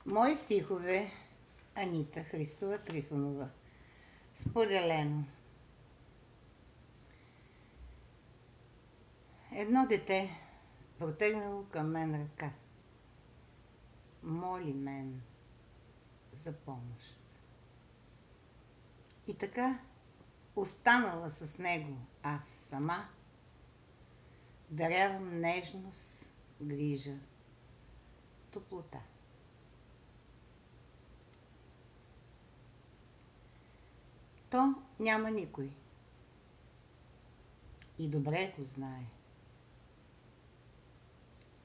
Мои стихове, Анита Христова Трифонова. Споделено. Едно дете протегнало към мен ръка. Моли мен за помощ. И така останала с него аз сама, дарявам нежност, грижа, топлота. То няма никой. И добре го знае.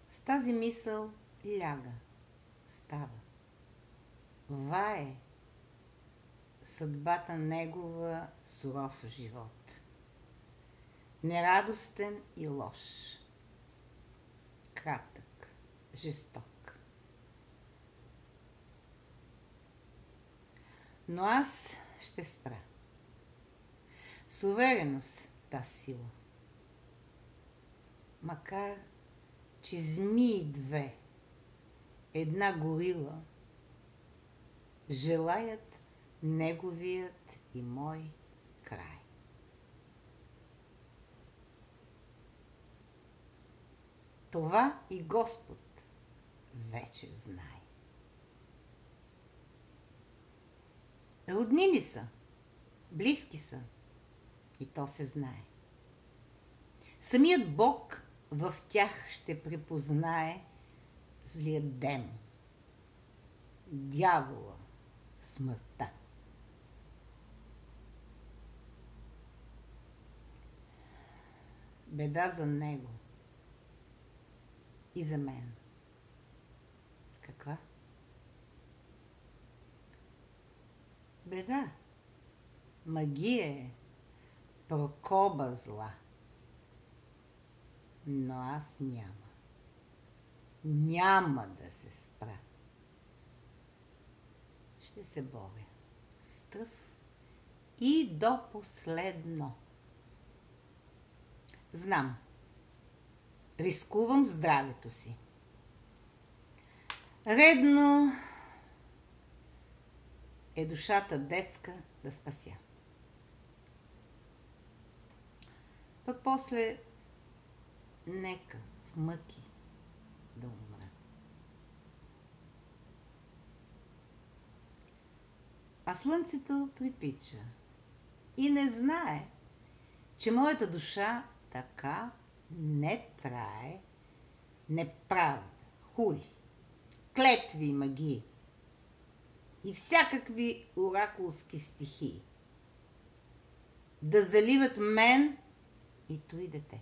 С тази мисъл ляга, става. Вае съдбата негова суров живот. Нерадостен и лош. Кратък, жесток. Но аз ще спра. С увереност та сила. Макар, че змии две, една горила, желаят неговият и мой край. Това и Господ вече знае. Роднини са, близки са, и то се знае. Самият Бог в тях ще припознае злия демон, дявола, смъртта. Беда за него и за мен. Каква? Беда, магия е, прокоба зла. Но аз няма. Няма да се спра. Ще се боря с тръв и до последно. Знам. Рискувам здравето си. Редно е душата детска да спася. Пък после нека в мъки да умра. А слънцето припича и не знае, че моята душа така не трае, неправда, хули, клетви и магии и всякакви оракулски стихии да заливат мен и той дете.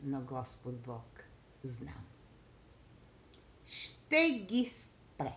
Но Господ Бог знам, ще ги спре.